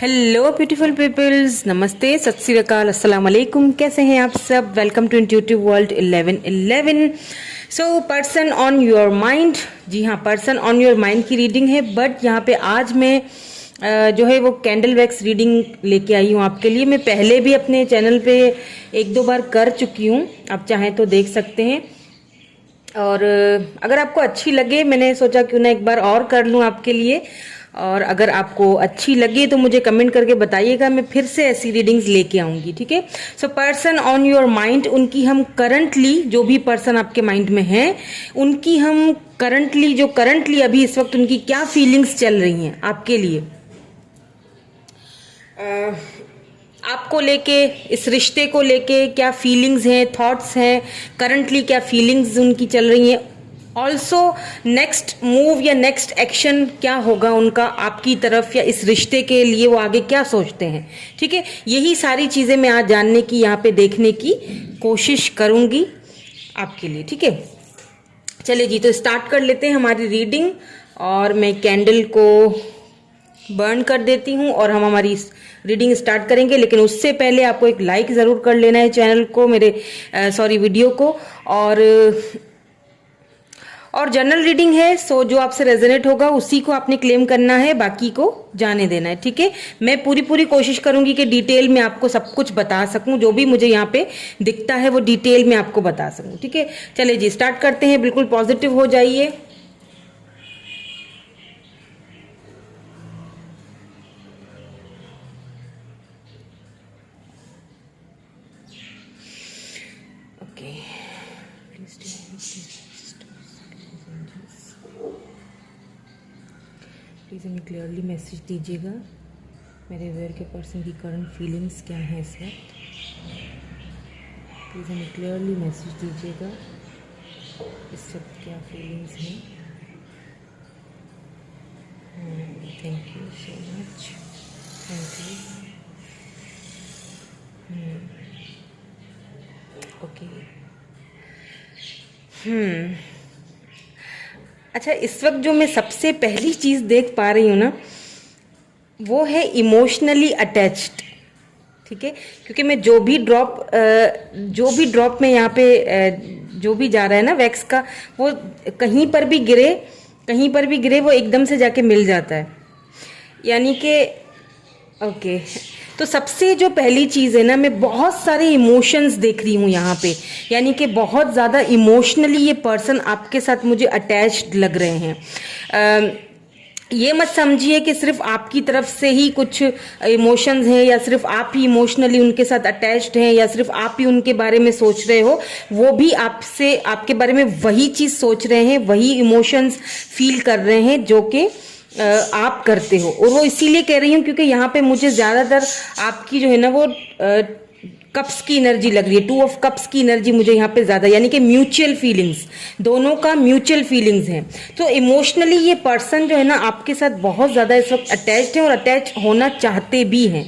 Hello beautiful peoples, नमस्ते, सत श्री अकाल, अस्सलाम वालेकुम। कैसे हैं आप सब? Welcome to intuitive world 1111। So person on your mind, जी हाँ, पर्सन ऑन योर माइंड की रीडिंग है। बट यहाँ पे आज मैं जो है वो कैंडल वैक्स रीडिंग लेके आई हूँ आपके लिए। मैं पहले भी अपने चैनल पे एक दो बार कर चुकी हूँ, आप चाहें तो देख सकते हैं। और अगर आपको अच्छी लगे, मैंने सोचा क्यों ना एक बार और कर लूँ आपके लिए। और अगर आपको अच्छी लगे तो मुझे कमेंट करके बताइएगा, मैं फिर से ऐसी रीडिंग्स लेके आऊंगी, ठीक है। सो पर्सन ऑन योर माइंड, उनकी हम करंटली, जो भी पर्सन आपके माइंड में है, उनकी हम करंटली अभी इस वक्त उनकी क्या फीलिंग्स चल रही हैं आपके लिए, आपको लेके, इस रिश्ते को लेके क्या फीलिंग्स हैं, थॉट्स हैं, करंटली क्या फीलिंग्स उनकी चल रही हैं। ऑल्सो नेक्स्ट मूव या नेक्स्ट एक्शन क्या होगा उनका आपकी तरफ, या इस रिश्ते के लिए वो आगे क्या सोचते हैं, ठीक है। यही सारी चीज़ें मैं आज जानने की, यहाँ पे देखने की कोशिश करूँगी आपके लिए, ठीक है। चलिए जी, तो स्टार्ट कर लेते हैं हमारी रीडिंग। और मैं कैंडल को बर्न कर देती हूँ और हम हमारी रीडिंग स्टार्ट करेंगे। लेकिन उससे पहले आपको एक लाइक ज़रूर कर लेना है चैनल को, मेरे वीडियो को। और जनरल रीडिंग है, सो जो आपसे रेजोनेट होगा उसी को आपने क्लेम करना है, बाकी को जाने देना है, ठीक है। मैं पूरी कोशिश करूंगी कि डिटेल में आपको सब कुछ बता सकूं, जो भी मुझे यहाँ पे दिखता है वो डिटेल में आपको बता सकूं, ठीक है। चलिए जी, स्टार्ट करते हैं। बिल्कुल पॉजिटिव हो जाइए। ओके, प्लीज़ हमें क्लियरली मैसेज दीजिएगा, मेरे वेयर के पर्सन की करंट फीलिंग्स क्या है इस वक्त। प्लीज़ हमें क्लियरली मैसेज दीजिएगा, इस वक्त क्या फीलिंग्स हैं। Thank you so much, thank you. Okay. अच्छा, इस वक्त जो मैं सबसे पहली चीज़ देख पा रही हूँ ना, वो है इमोशनली अटैच्ड, ठीक है। क्योंकि मैं जो भी ड्रॉप में यहाँ पे जो भी जा रहा है ना वैक्स का, वो कहीं पर भी गिरे वो एकदम से जाके मिल जाता है, यानी कि ओके। तो सबसे जो पहली चीज़ है ना, मैं बहुत सारे इमोशंस देख रही हूँ यहाँ पे, यानी कि बहुत ज़्यादा इमोशनली ये पर्सन आपके साथ मुझे अटैच्ड लग रहे हैं। ये मत समझिए कि सिर्फ आपकी तरफ से ही कुछ इमोशंस हैं, या सिर्फ आप ही इमोशनली उनके साथ अटैच्ड हैं, या सिर्फ आप ही उनके बारे में सोच रहे हो। वो भी आपके बारे में वही चीज़ सोच रहे हैं, वही इमोशंस फील कर रहे हैं जो कि आप करते हो। और वो इसीलिए कह रही हूँ क्योंकि यहाँ पे मुझे ज़्यादातर आपकी जो है ना वो कप्स की एनर्जी लग रही है, 2 ऑफ कप्स की एनर्जी मुझे यहाँ पे ज़्यादा, यानी कि म्यूचुअल फीलिंग्स, दोनों का म्यूचुअल फीलिंग्स हैं। तो इमोशनली ये पर्सन जो है ना आपके साथ बहुत ज़्यादा इस वक्त अटैच्ड है और अटैच होना चाहते भी हैं।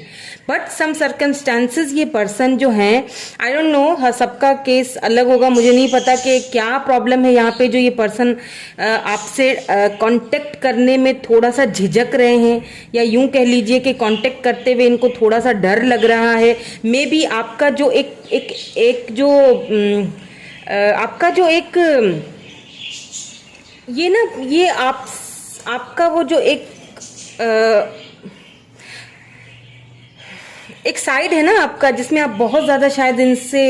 बट सम सर्कमस्टांसेस ये पर्सन जो हैं, आई डोंट नो, सबका केस अलग होगा, मुझे नहीं पता कि क्या प्रॉब्लम है यहाँ पे जो ये पर्सन आपसे कांटेक्ट करने में थोड़ा सा झिझक रहे हैं, या यूं कह लीजिए कि कांटेक्ट करते हुए इनको थोड़ा सा डर लग रहा है। मे बी आपका जो आपका जो एक ये ना, ये आपका वो जो एक साइड है ना आपका, जिसमें आप बहुत ज़्यादा शायद इनसे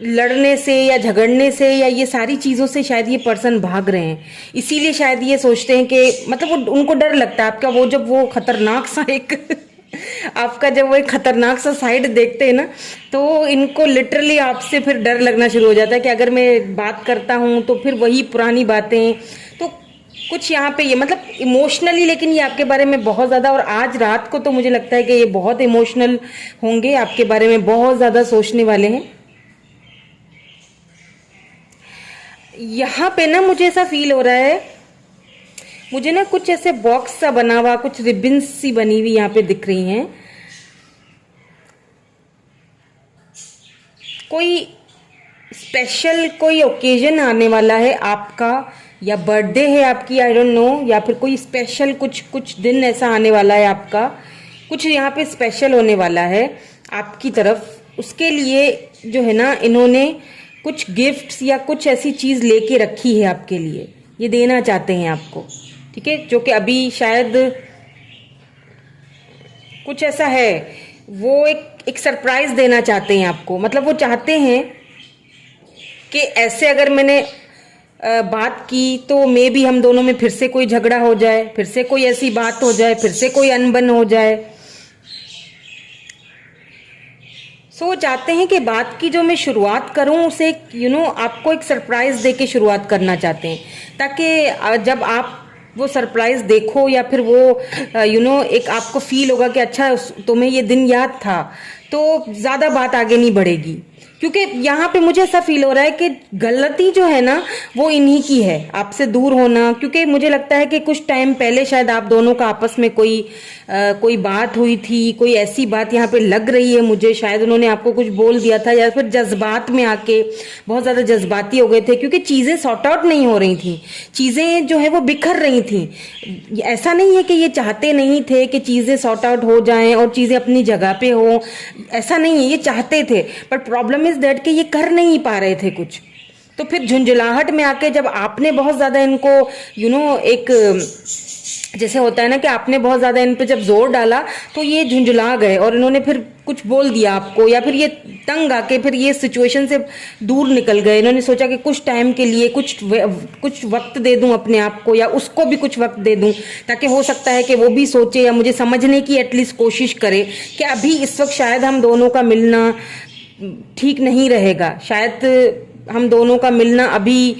लड़ने से या झगड़ने से या ये सारी चीज़ों से शायद ये पर्सन भाग रहे हैं। इसीलिए शायद ये सोचते हैं कि मतलब उनको डर लगता है आपका वो, जब वो खतरनाक सा एक आपका जब वो एक खतरनाक सा साइड देखते हैं ना, तो इनको लिटरली आपसे फिर डर लगना शुरू हो जाता है कि अगर मैं बात करता हूँ तो फिर वही पुरानी बातें। तो कुछ यहाँ पे ये मतलब इमोशनली, लेकिन ये आपके बारे में बहुत ज़्यादा, और आज रात को तो मुझे लगता है कि ये बहुत इमोशनल होंगे, आपके बारे में बहुत ज़्यादा सोचने वाले हैं। यहाँ पे ना मुझे ऐसा फील हो रहा है, मुझे ना कुछ ऐसे बॉक्स सा बना हुआ, कुछ रिबन्स सी बनी हुई यहाँ पे दिख रही हैं। कोई स्पेशल कोई ओकेजन आने वाला है आपका या बर्थडे है आपकी, आई डोंट नो, या फिर कोई स्पेशल कुछ दिन ऐसा आने वाला है आपका, कुछ यहाँ पे स्पेशल होने वाला है आपकी तरफ, उसके लिए जो है ना इन्होंने कुछ गिफ्ट्स या कुछ ऐसी चीज़ लेके रखी है आपके लिए, ये देना चाहते हैं आपको, ठीक है, जो कि अभी शायद कुछ ऐसा है, वो एक सरप्राइज देना चाहते हैं आपको। मतलब वो चाहते हैं कि ऐसे अगर मैंने बात की तो मे भी हम दोनों में फिर से कोई झगड़ा हो जाए, फिर से कोई ऐसी बात हो जाए, फिर से कोई अनबन हो जाए। सो चाहते हैं कि बात की जो मैं शुरुआत करूं उसे आपको एक सरप्राइज दे के शुरुआत करना चाहते हैं, ताकि जब आप वो सरप्राइज देखो या फिर वो एक आपको फील होगा कि अच्छा तुम्हें ये दिन याद था, तो ज़्यादा बात आगे नहीं बढ़ेगी। क्योंकि यहाँ पे मुझे ऐसा फील हो रहा है कि गलती जो है ना वो इन्हीं की है, आपसे दूर होना। क्योंकि मुझे लगता है कि कुछ टाइम पहले शायद आप दोनों का आपस में कोई बात हुई थी, कोई ऐसी बात यहाँ पे लग रही है मुझे, शायद उन्होंने आपको कुछ बोल दिया था, या फिर जज्बात में आके बहुत ज़्यादा जज्बाती हो गए थे, क्योंकि चीज़ें सॉर्ट आउट नहीं हो रही थी, चीज़ें जो है वो बिखर रही थी। ऐसा नहीं है कि ये चाहते नहीं थे कि चीज़ें सॉर्ट आउट हो जाएं और चीज़ें अपनी जगह पे हो, ऐसा नहीं है, ये चाहते थे, बट प्रॉब्लम इज दैट कि ये कर नहीं पा रहे थे कुछ। तो फिर झुंझलाहट में आके जब आपने बहुत ज़्यादा इनको एक जैसे होता है ना कि आपने बहुत ज़्यादा इन पे जब जोर डाला तो ये झुंझला गए और इन्होंने फिर कुछ बोल दिया आपको, या फिर ये तंग आके फिर ये सिचुएशन से दूर निकल गए। इन्होंने सोचा कि कुछ टाइम के लिए कुछ वक्त दे दूं अपने आप को, या उसको भी कुछ वक्त दे दूं, ताकि हो सकता है कि वो भी सोचे या मुझे समझने की एटलीस्ट कोशिश करे कि अभी इस वक्त शायद हम दोनों का मिलना ठीक नहीं रहेगा, शायद हम दोनों का मिलना अभी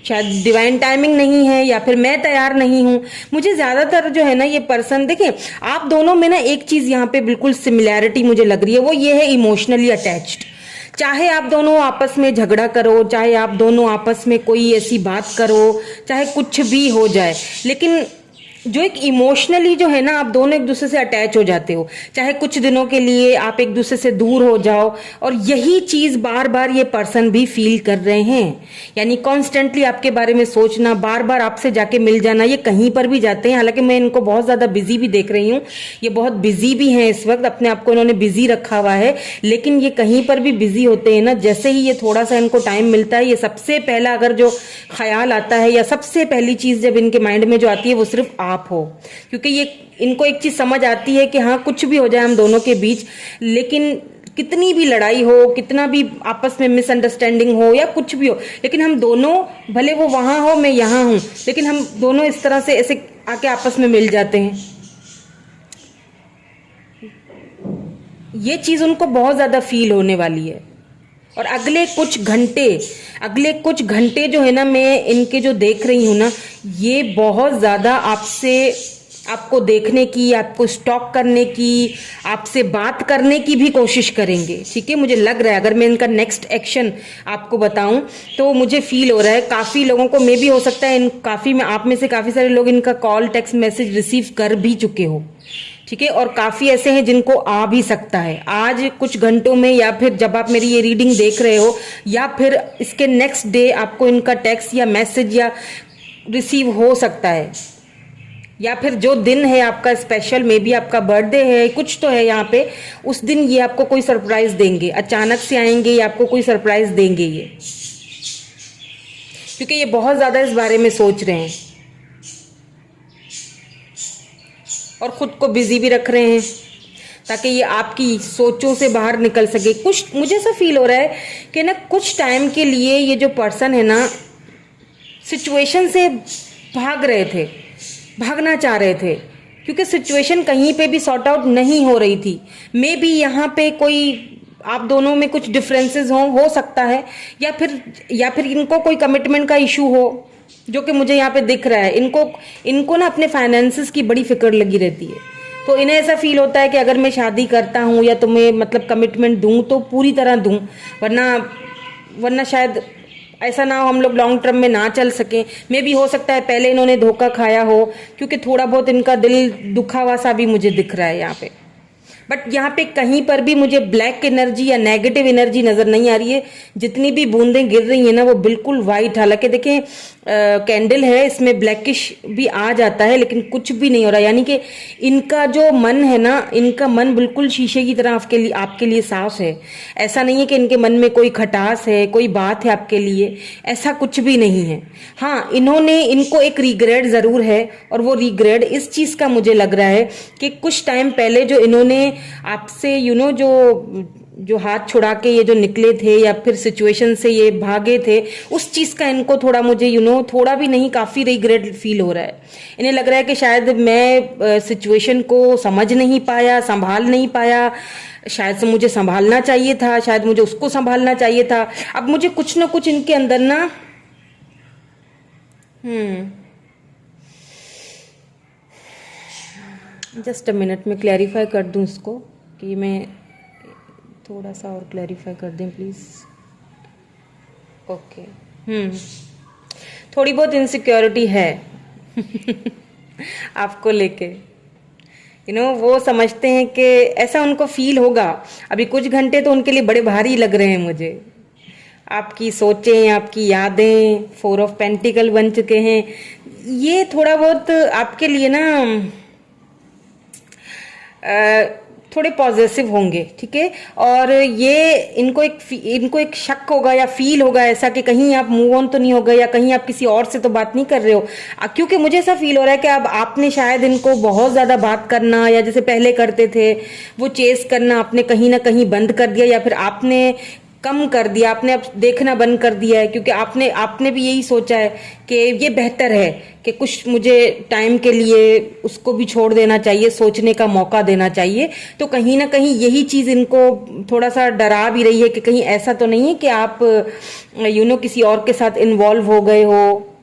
शायद डिवाइन टाइमिंग नहीं है, या फिर मैं तैयार नहीं हूँ। मुझे ज़्यादातर जो है ना ये पर्सन, देखें आप दोनों में ना एक चीज़ यहाँ पे बिल्कुल सिमिलैरिटी मुझे लग रही है, वो ये है इमोशनली अटैच्ड। चाहे आप दोनों आपस में झगड़ा करो, चाहे आप दोनों आपस में कोई ऐसी बात करो, चाहे कुछ भी हो जाए, लेकिन जो एक इमोशनली जो है ना आप दोनों एक दूसरे से अटैच हो जाते हो, चाहे कुछ दिनों के लिए आप एक दूसरे से दूर हो जाओ, और यही चीज़ बार बार ये पर्सन भी फील कर रहे हैं। यानी कॉन्स्टेंटली आपके बारे में सोचना, बार बार आपसे जाके मिल जाना, ये कहीं पर भी जाते हैं। हालांकि मैं इनको बहुत ज़्यादा बिजी भी देख रही हूँ, ये बहुत बिजी भी हैं इस वक्त, अपने आप को इन्होंने बिजी रखा हुआ है, लेकिन ये कहीं पर भी बिजी होते हैं ना, जैसे ही ये थोड़ा सा इनको टाइम मिलता है, ये सबसे पहला अगर जो ख्याल आता है या सबसे पहली चीज़ जब इनके माइंड में जो आती है वो सिर्फ आप हो। क्योंकि ये इनको एक चीज समझ आती है कि हाँ कुछ भी हो जाए हम दोनों के बीच, लेकिन कितनी भी लड़ाई हो, कितना भी आपस में मिसअंडरस्टैंडिंग हो या कुछ भी हो, लेकिन हम दोनों, भले वो वहां हो मैं यहाँ हूं, लेकिन हम दोनों इस तरह से ऐसे आके आपस में मिल जाते हैं। ये चीज उनको बहुत ज्यादा फील होने वाली है। और अगले कुछ घंटे जो है ना मैं इनके जो देख रही हूँ ना, ये बहुत ज़्यादा आपको देखने की, आपको स्टॉक करने की, आपसे बात करने की भी कोशिश करेंगे। ठीक है, मुझे लग रहा है, अगर मैं इनका नेक्स्ट एक्शन आपको बताऊं तो मुझे फील हो रहा है काफ़ी लोगों को, मे भी हो सकता है आप में से काफ़ी सारे लोग इनका कॉल टेक्स्ट मैसेज रिसीव कर भी चुके हो। ठीक है, और काफ़ी ऐसे हैं जिनको आ भी सकता है आज कुछ घंटों में, या फिर जब आप मेरी ये रीडिंग देख रहे हो, या फिर इसके नेक्स्ट डे आपको इनका टेक्स्ट या मैसेज या रिसीव हो सकता है। या फिर जो दिन है आपका स्पेशल, मे बी आपका बर्थडे है, कुछ तो है यहाँ पे, उस दिन ये आपको कोई सरप्राइज देंगे, अचानक से आएंगे, ये आपको कोई सरप्राइज देंगे ये, क्योंकि ये बहुत ज़्यादा इस बारे में सोच रहे हैं और खुद को बिजी भी रख रहे हैं ताकि ये आपकी सोचों से बाहर निकल सके। कुछ मुझे ऐसा फील हो रहा है कि ना कुछ टाइम के लिए ये जो पर्सन है ना सिचुएशन से भागना चाह रहे थे, क्योंकि सिचुएशन कहीं पे भी सॉर्ट आउट नहीं हो रही थी। मे बी यहाँ पे कोई आप दोनों में कुछ डिफरेंसेस हो सकता है, या फिर इनको कोई कमिटमेंट का इशू हो, जो कि मुझे यहाँ पे दिख रहा है। इनको ना अपने फाइनेंसेस की बड़ी फिक्र लगी रहती है, तो इन्हें ऐसा फील होता है कि अगर मैं शादी करता हूँ या तुम्हें मतलब कमिटमेंट दूँ तो पूरी तरह दूँ, वरना शायद ऐसा ना हो हम लोग लॉन्ग टर्म में ना चल सकें। मे भी हो सकता है पहले इन्होंने धोखा खाया हो, क्योंकि थोड़ा बहुत इनका दिल दुखा हुआ सा भी मुझे दिख रहा है यहाँ पे। बट यहाँ पे कहीं पर भी मुझे ब्लैक एनर्जी या नेगेटिव एनर्जी नज़र नहीं आ रही है। जितनी भी बूंदें गिर रही हैं ना वो बिल्कुल वाइट, हालांकि देखें कैंडल है, इसमें ब्लैकिश भी आ जाता है, लेकिन कुछ भी नहीं हो रहा। यानी कि इनका जो मन है ना, इनका मन बिल्कुल शीशे की तरह आपके लिए साफ है। ऐसा नहीं है कि इनके मन में कोई खटास है, कोई बात है आपके लिए, ऐसा कुछ भी नहीं है। हाँ, इनको एक रिग्रेट जरूर है, और वो रिग्रेट इस चीज का मुझे लग रहा है कि कुछ टाइम पहले जो इन्होंने आपसे जो हाथ छुड़ा के ये जो निकले थे, या फिर सिचुएशन से ये भागे थे, उस चीज का इनको थोड़ा मुझे थोड़ा भी नहीं, काफी रिग्रेट फील हो रहा है। इन्हें लग रहा है कि शायद मैं सिचुएशन को समझ नहीं पाया, संभाल नहीं पाया, शायद से मुझे संभालना चाहिए था, शायद मुझे उसको संभालना चाहिए था। अब मुझे कुछ ना कुछ इनके अंदर ना जस्ट अ मिनट में क्लैरिफाई कर दूं इसको, कि मैं थोड़ा सा और क्लैरिफाई कर दें प्लीज़। ओके। थोड़ी बहुत इनसिक्योरिटी है आपको लेके। वो समझते हैं कि ऐसा उनको फील होगा। अभी कुछ घंटे तो उनके लिए बड़े भारी लग रहे हैं मुझे। आपकी सोचें, आपकी यादें 4 ऑफ पेंटिकल बन चुके हैं। ये थोड़ा बहुत आपके लिए ना थोड़े पॉजिटिव होंगे, ठीक है। और ये इनको एक शक होगा या फील होगा ऐसा कि कहीं आप मूव ऑन तो नहीं हो गए, या कहीं आप किसी और से तो बात नहीं कर रहे हो। क्योंकि मुझे ऐसा फील हो रहा है कि अब आपने शायद इनको बहुत ज्यादा बात करना, या जैसे पहले करते थे वो चेस करना, आपने कहीं ना कहीं बंद कर दिया, या फिर आपने कम कर दिया, आपने अब देखना बंद कर दिया है। क्योंकि आपने भी यही सोचा है कि ये बेहतर है कि कुछ मुझे टाइम के लिए उसको भी छोड़ देना चाहिए, सोचने का मौका देना चाहिए। तो कहीं ना कहीं यही चीज इनको थोड़ा सा डरा भी रही है कि कहीं ऐसा तो नहीं है कि आप किसी और के साथ इन्वॉल्व हो गए हो।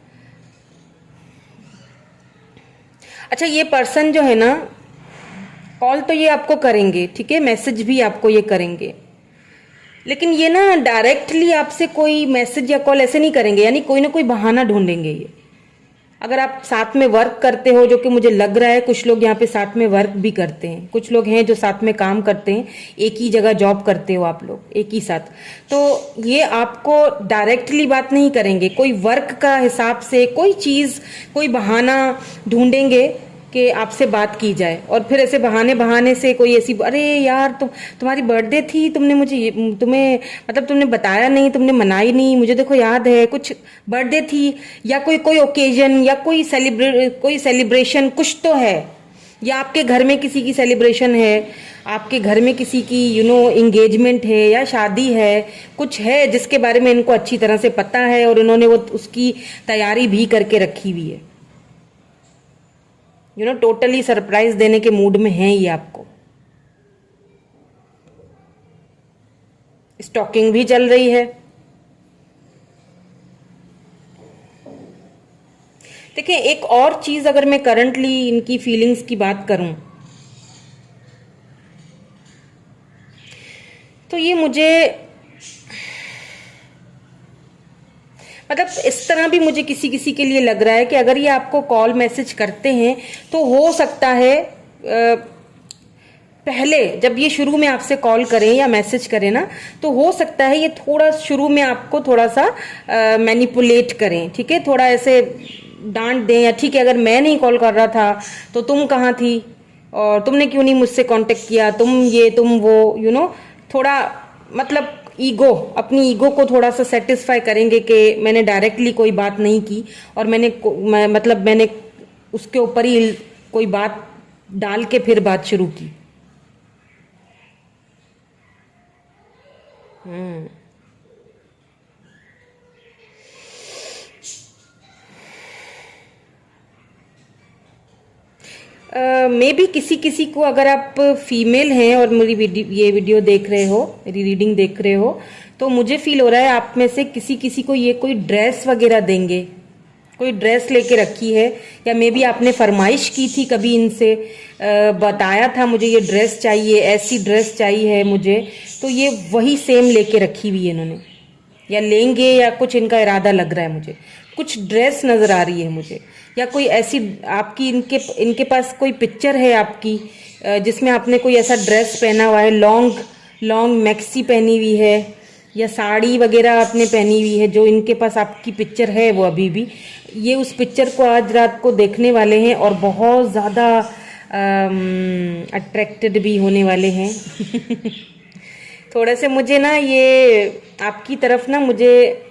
अच्छा, ये पर्सन जो है ना, कॉल तो ये आपको करेंगे, ठीक है, मैसेज भी आपको ये करेंगे, लेकिन ये ना डायरेक्टली आपसे कोई मैसेज या कॉल ऐसे नहीं करेंगे। यानी कोई ना कोई बहाना ढूंढेंगे ये। अगर आप साथ में वर्क करते हो, जो कि मुझे लग रहा है कुछ लोग यहाँ पे साथ में वर्क भी करते हैं, कुछ लोग हैं जो साथ में काम करते हैं, एक ही जगह जॉब करते हो आप लोग एक ही साथ, तो ये आपको डायरेक्टली बात नहीं करेंगे। कोई वर्क का हिसाब से कोई चीज, कोई बहाना ढूंढेंगे कि आपसे बात की जाए। और फिर ऐसे बहाने से कोई ऐसी, अरे यार तुम्हारी बर्थडे थी, तुमने बताया नहीं, तुमने मनाई नहीं, मुझे देखो याद है, कुछ बर्थडे थी, या कोई ओकेजन, या कोई सेलिब्रेशन कुछ तो है, या आपके घर में किसी की सेलिब्रेशन है, आपके घर में किसी की एंगेजमेंट है या शादी है, कुछ है जिसके बारे में इनको अच्छी तरह से पता है, और इन्होंने वो उसकी तैयारी भी करके रखी हुई है। टोटली सरप्राइज देने के मूड में है ये आपको। स्टॉकिंग भी चल रही है। देखिए, एक और चीज अगर मैं करंटली इनकी फीलिंग्स की बात करूं, तो ये मुझे मतलब इस तरह भी मुझे किसी किसी के लिए लग रहा है कि अगर ये आपको कॉल मैसेज करते हैं, तो हो सकता है पहले जब ये शुरू में आपसे कॉल करें या मैसेज करें ना, तो हो सकता है ये थोड़ा शुरू में आपको थोड़ा सा मैनिपुलेट करें, ठीक है, थोड़ा ऐसे डांट दें, या ठीक है अगर मैं नहीं कॉल कर रहा था तो तुम कहाँ थी, और तुमने क्यों नहीं मुझसे कांटेक्ट किया, तुम ये तुम वो, थोड़ा मतलब अपनी ईगो को थोड़ा सा सेटिस्फाई करेंगे कि मैंने डायरेक्टली कोई बात नहीं की, और मैंने उसके ऊपर ही कोई बात डाल के फिर बात शुरू की। मे बी किसी किसी को, अगर आप फीमेल हैं और मेरी ये वीडियो देख रहे हो, मेरी रीडिंग देख रहे हो, तो मुझे फील हो रहा है आप में से किसी किसी को ये कोई ड्रेस वगैरह देंगे, कोई ड्रेस लेके रखी है, या मे बी आपने फरमाइश की थी कभी इनसे, बताया था मुझे ये ड्रेस चाहिए, ऐसी ड्रेस चाहिए है मुझे, तो ये वही सेम लेके रखी हुई है इन्होंने, या लेंगे, या कुछ इनका इरादा लग रहा है मुझे। कुछ ड्रेस नजर आ रही है मुझे, या कोई ऐसी आपकी इनके पास कोई पिक्चर है आपकी जिसमें आपने कोई ऐसा ड्रेस पहना हुआ है, लॉन्ग मैक्सी पहनी हुई है, या साड़ी वगैरह आपने पहनी हुई है, जो इनके पास आपकी पिक्चर है वो अभी भी, ये उस पिक्चर को आज रात को देखने वाले हैं और बहुत ज़्यादा अट्रैक्टेड भी होने वाले हैं। थोड़े से मुझे ना ये आपकी तरफ ना मुझे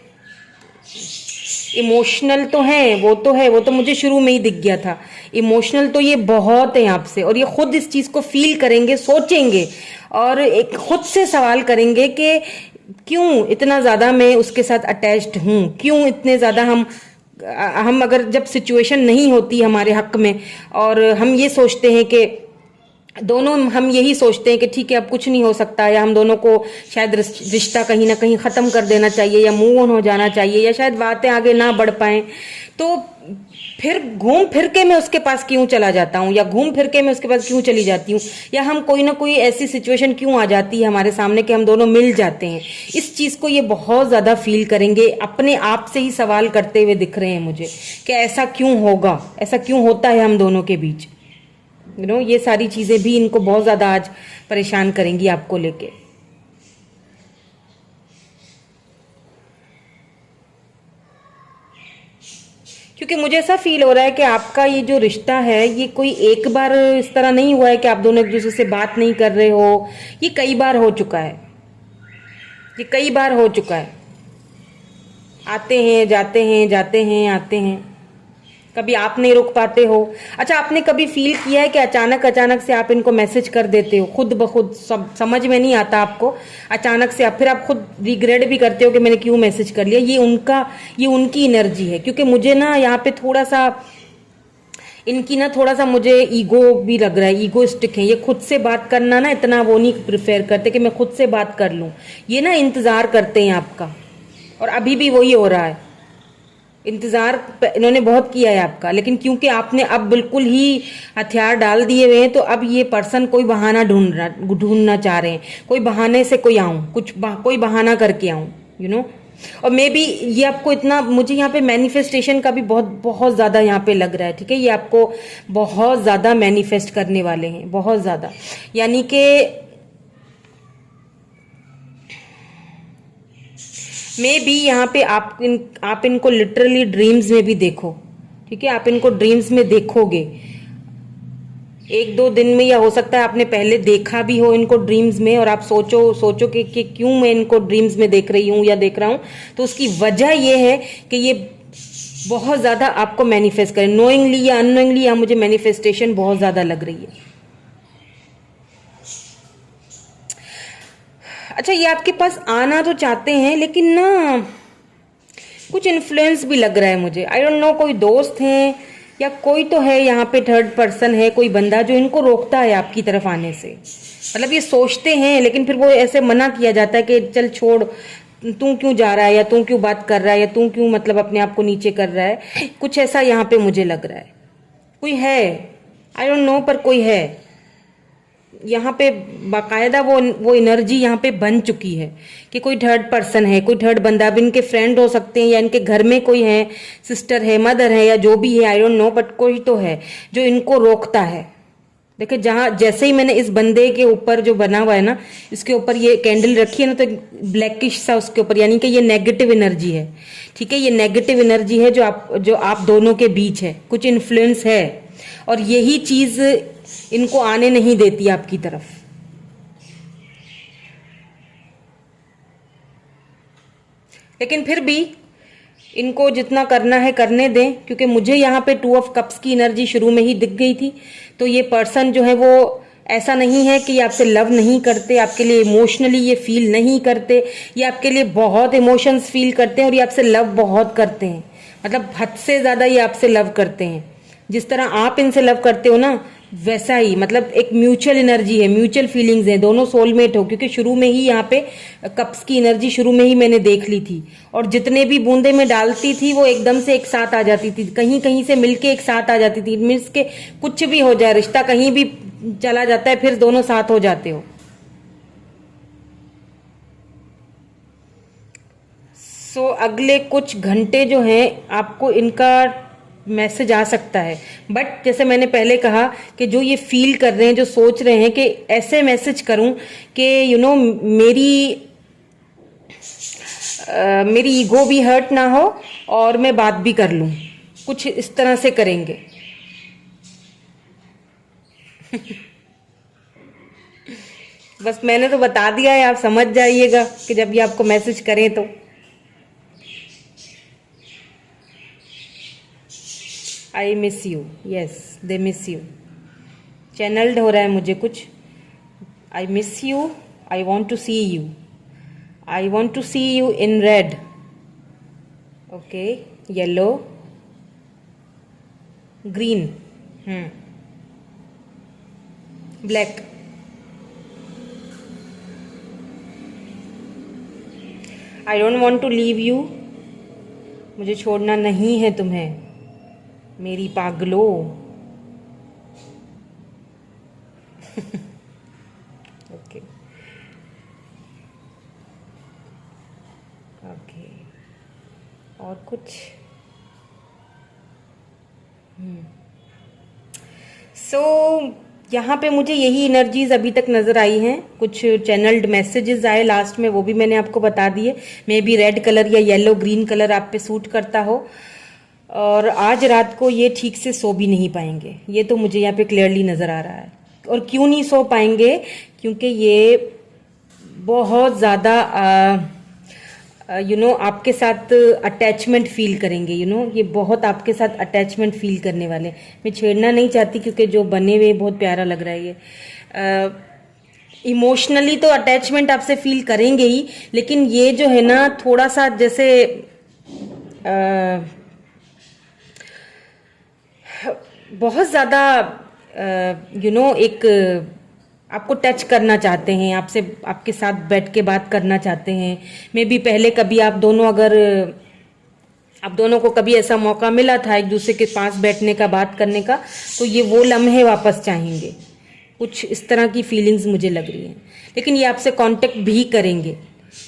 इमोशनल तो है, वो तो है, वो तो मुझे शुरू में ही दिख गया था। इमोशनल तो ये बहुत है आपसे, और ये खुद इस चीज़ को फील करेंगे, सोचेंगे और एक खुद से सवाल करेंगे कि क्यों इतना ज़्यादा मैं उसके साथ अटैच्ड हूँ, क्यों इतने ज़्यादा हम अगर जब सिचुएशन नहीं होती हमारे हक में और हम ये सोचते हैं कि दोनों, हम यही सोचते हैं कि ठीक है अब कुछ नहीं हो सकता, या हम दोनों को शायद रिश्ता कहीं ना कहीं ख़त्म कर देना चाहिए, या मूव ऑन हो जाना चाहिए, या शायद बातें आगे ना बढ़ पाएं, तो फिर घूम फिर के मैं उसके पास क्यों चला जाता हूँ, या घूम फिर के मैं उसके पास क्यों चली जाती हूँ, या हम कोई ना कोई ऐसी सिचुएशन क्यों आ जाती है हमारे सामने कि हम दोनों मिल जाते हैं। इस चीज़ को ये बहुत ज़्यादा फील करेंगे, अपने आप से ही सवाल करते हुए दिख रहे हैं मुझे कि ऐसा क्यों होगा, ऐसा क्यों होता है हम दोनों के बीच। ये सारी चीज़ें भी इनको बहुत ज़्यादा आज परेशान करेंगी आपको लेके। क्योंकि मुझे ऐसा फील हो रहा है कि आपका ये जो रिश्ता है ये कोई एक बार इस तरह नहीं हुआ है कि आप दोनों एक दूसरे से बात नहीं कर रहे हो, ये कई बार हो चुका है, ये कई बार हो चुका है। आते हैं जाते हैं, जाते हैं आते हैं, कभी आप नहीं रुक पाते हो। अच्छा, आपने कभी फील किया है कि अचानक अचानक से आप इनको मैसेज कर देते हो खुद ब खुद, सब समझ में नहीं आता आपको, अचानक से आप फिर आप खुद रिग्रेट भी करते हो कि मैंने क्यों मैसेज कर लिया। ये उनकी एनर्जी है, क्योंकि मुझे ना यहाँ पे थोड़ा सा इनकी ना थोड़ा सा मुझे ईगो भी लग रहा है, ईगोइस्टिक है ये, खुद से बात करना ना इतना वो नहीं प्रिफेयर करते कि मैं खुद से बात कर लूँ, ये ना इंतज़ार करते हैं आपका, और अभी भी वही हो रहा है। इंतज़ार इन्होंने बहुत किया है आपका, लेकिन क्योंकि आपने अब बिल्कुल ही हथियार डाल दिए हुए हैं, तो अब ये पर्सन कोई बहाना ढूंढना चाह रहे हैं, कोई बहाने से कोई आऊँ, कोई बहाना करके आऊँ, और मे बी ये आपको इतना, मुझे यहाँ पे मैनिफेस्टेशन का भी बहुत ज़्यादा यहाँ पे लग रहा है। ठीक है, ये आपको बहुत ज़्यादा मैनिफेस्ट करने वाले हैं, बहुत ज़्यादा, यानी कि मे बी यहाँ पे आप इनको लिटरली ड्रीम्स में भी देखो। ठीक है, आप इनको ड्रीम्स में देखोगे 1-2 दिन में, या हो सकता है आपने पहले देखा भी हो इनको ड्रीम्स में, और आप सोचो कि क्यों मैं इनको ड्रीम्स में देख रही हूँ या देख रहा हूँ, तो उसकी वजह ये है कि ये बहुत ज़्यादा आपको मैनिफेस्ट करें, नोइंगली या अननोइंगली। यहाँ मुझे मैनिफेस्टेशन बहुत ज़्यादा लग रही है। अच्छा, ये आपके पास आना तो चाहते हैं, लेकिन ना कुछ इन्फ्लुएंस भी लग रहा है मुझे, आई डोंट नो, कोई दोस्त हैं या कोई तो है यहाँ पे, थर्ड पर्सन है, कोई बंदा जो इनको रोकता है आपकी तरफ आने से। मतलब ये सोचते हैं, लेकिन फिर वो ऐसे मना किया जाता है कि चल छोड़, तू क्यों जा रहा है, या तू क्यों बात कर रहा है, या तू क्यों मतलब अपने आप को नीचे कर रहा है, कुछ ऐसा यहाँ पे मुझे लग रहा है। कोई है, आई डोंट नो, पर कोई है यहाँ पे बाकायदा, वो एनर्जी यहाँ पे बन चुकी है कि कोई थर्ड पर्सन है, कोई थर्ड बंदा। अब इनके फ्रेंड हो सकते हैं, या इनके घर में कोई है, सिस्टर है, मदर है, या जो भी है, आई डोंट नो, बट कोई तो है जो इनको रोकता है। देखिए, जैसे ही मैंने इस बंदे के ऊपर जो बना हुआ है ना, इसके ऊपर ये कैंडल रखी है ना, तो ब्लैकिश सा उसके ऊपर, यानी कि ये नेगेटिव एनर्जी है। ठीक है, ये नेगेटिव एनर्जी है जो आप दोनों के बीच है, कुछ इन्फ्लुएंस है, और यही चीज इनको आने नहीं देती आपकी तरफ। लेकिन फिर भी इनको जितना करना है करने दें, क्योंकि मुझे यहाँ पे 2 ऑफ कप्स की एनर्जी शुरू में ही दिख गई थी। तो ये पर्सन जो है वो ऐसा नहीं है कि ये आपसे लव नहीं करते, आपके लिए इमोशनली ये फील नहीं करते, ये आपके लिए बहुत इमोशंस फील करते हैं, और ये आपसे लव बहुत करते हैं, मतलब हद से ज़्यादा ये आपसे लव करते हैं। जिस तरह आप इनसे लव करते हो ना, वैसा ही, मतलब एक म्यूचुअल एनर्जी है, म्यूचुअल फीलिंग्स है, दोनों सोलमेट हो। क्योंकि शुरू में ही यहाँ पे कप्स की एनर्जी शुरू में ही मैंने देख ली थी, और जितने भी बूंदे में डालती थी वो एकदम से एक साथ आ जाती थी, कहीं कहीं से मिलके एक साथ आ जाती थी। मीन्स के कुछ भी हो जाए, रिश्ता कहीं भी चला जाता है, फिर दोनों साथ हो जाते हो। सो अगले कुछ घंटे जो हैं आपको इनका मैसेज आ सकता है, बट जैसे मैंने पहले कहा कि जो ये फील कर रहे हैं, जो सोच रहे हैं कि ऐसे मैसेज करूं कि मेरी मेरी ईगो भी हर्ट ना हो और मैं बात भी कर लूं, कुछ इस तरह से करेंगे। बस मैंने तो बता दिया है, आप समझ जाइएगा कि जब ये आपको मैसेज करें तो। I miss you, yes they miss you. Channelled हो रहा है मुझे कुछ। I miss you, I want to see you, I want to see you in red, okay, yellow, green, black. I don't want to leave you, मुझे छोड़ना नहीं है तुम्हें मेरी पागलो। ओके ओके, और कुछ? यहाँ पे मुझे यही एनर्जीज अभी तक नज़र आई हैं। कुछ चैनल्ड मैसेजेस आए लास्ट में, वो भी मैंने आपको बता दिए। मे बी रेड कलर या येलो ग्रीन कलर आप पे सूट करता हो, और आज रात को ये ठीक से सो भी नहीं पाएंगे, ये तो मुझे यहाँ पे क्लियरली नज़र आ रहा है। और क्यों नहीं सो पाएंगे? क्योंकि ये बहुत ज़्यादा आपके साथ अटैचमेंट फील करेंगे। ये बहुत आपके साथ अटैचमेंट फील करने वाले। मैं छेड़ना नहीं चाहती क्योंकि जो बने हुए बहुत प्यारा लग रहा है ये। इमोशनली तो अटैचमेंट आपसे फील करेंगे ही, लेकिन ये जो है ना थोड़ा सा जैसे बहुत ज़्यादा एक आपको टच करना चाहते हैं, आपसे आपके साथ बैठ के बात करना चाहते हैं। मे बी पहले कभी आप दोनों को कभी ऐसा मौका मिला था एक दूसरे के पास बैठने का, बात करने का, तो ये वो लम्हे वापस चाहेंगे। कुछ इस तरह की फीलिंग्स मुझे लग रही हैं। लेकिन ये आपसे कांटेक्ट भी करेंगे,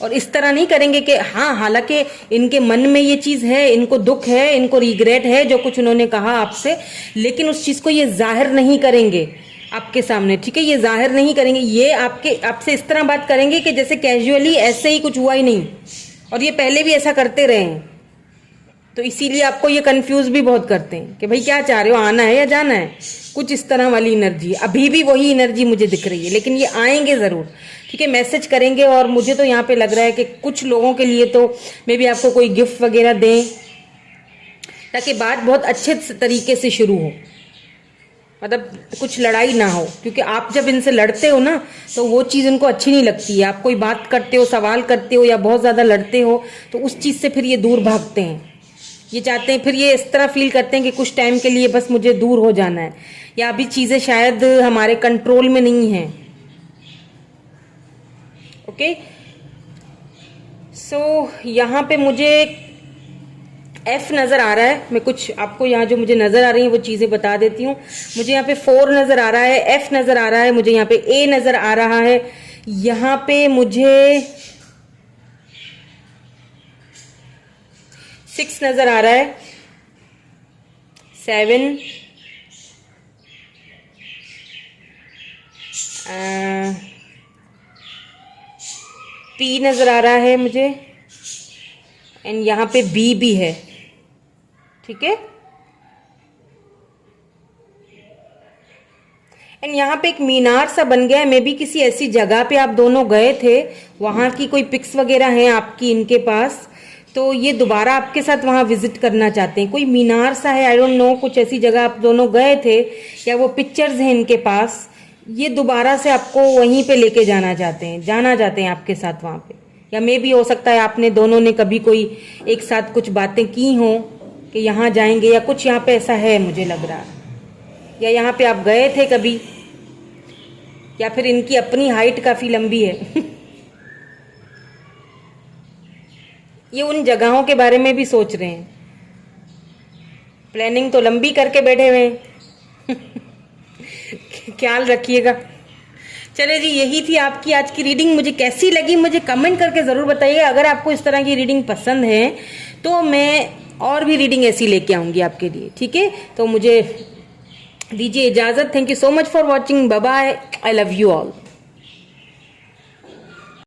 और इस तरह नहीं करेंगे कि हाँ, हालांकि इनके मन में ये चीज़ है, इनको दुख है, इनको रिग्रेट है जो कुछ उन्होंने कहा आपसे, लेकिन उस चीज़ को ये जाहिर नहीं करेंगे आपके सामने। ठीक है, ये जाहिर नहीं करेंगे। ये आपसे इस तरह बात करेंगे कि जैसे कैजुअली ऐसे ही कुछ हुआ ही नहीं, और ये पहले भी ऐसा करते रहे हैं। तो इसीलिए आपको ये कंफ्यूज भी बहुत करते हैं कि भाई क्या चाह रहे हो, आना है या जाना है। कुछ इस तरह वाली एनर्जी, अभी भी वही एनर्जी मुझे दिख रही है, लेकिन ये आएंगे ज़रूर। ठीक है, मैसेज करेंगे। और मुझे तो यहाँ पे लग रहा है कि कुछ लोगों के लिए तो मे बी आपको कोई गिफ्ट वगैरह दें, ताकि बात बहुत अच्छे तरीके से शुरू हो, मतलब कुछ लड़ाई ना हो। क्योंकि आप जब इनसे लड़ते हो ना, तो वो चीज़ उनको अच्छी नहीं लगती है। आप कोई बात करते हो, सवाल करते हो, या बहुत ज़्यादा लड़ते हो, तो उस चीज़ से फिर ये दूर भागते हैं। ये चाहते हैं, फिर ये इस तरह फील करते हैं कि कुछ टाइम के लिए बस मुझे दूर हो जाना है, या अभी चीज़ें शायद हमारे कंट्रोल में नहीं हैं। ओके, सो यहाँ पे मुझे F नज़र आ रहा है। मैं कुछ आपको यहाँ जो मुझे नज़र आ रही है वो चीज़ें बता देती हूँ। मुझे यहाँ पे 4 नज़र आ रहा है, F नज़र आ रहा है, मुझे यहाँ पे A नज़र आ रहा है, यहाँ पे मुझे 6 नज़र आ रहा है, 7, P नज़र आ रहा है मुझे, एंड यहाँ पे B भी है। ठीक है, एंड यहाँ पे एक मीनार सा बन गया है। मे बी किसी ऐसी जगह पे आप दोनों गए थे, वहाँ की कोई पिक्स वगैरह हैं आपकी इनके पास, तो ये दोबारा आपके साथ वहाँ विजिट करना चाहते हैं। कोई मीनार सा है, आई डोंट नो, कुछ ऐसी जगह आप दोनों गए थे, या वो पिक्चर्स हैं इनके पास, ये दोबारा से आपको वहीं पे लेके जाना चाहते हैं आपके साथ वहाँ पे। या मे भी हो सकता है आपने दोनों ने कभी कोई एक साथ कुछ बातें की हों कि यहाँ जाएंगे, या कुछ यहाँ पे ऐसा है मुझे लग रहा है, या यहाँ पे आप गए थे कभी, या फिर इनकी अपनी हाइट काफ़ी लंबी है। ये उन जगहों के बारे में भी सोच रहे हैं, प्लानिंग तो लंबी करके बैठे हुए हैं। ख्याल रखिएगा। चले जी, यही थी आपकी आज की रीडिंग। मुझे कैसी लगी मुझे कमेंट करके ज़रूर बताइएगा। अगर आपको इस तरह की रीडिंग पसंद है तो मैं और भी रीडिंग ऐसी लेके आऊँगी आपके लिए। ठीक है, तो मुझे दीजिए इजाज़त। Thank you so much for watching. Bye bye. I love you all.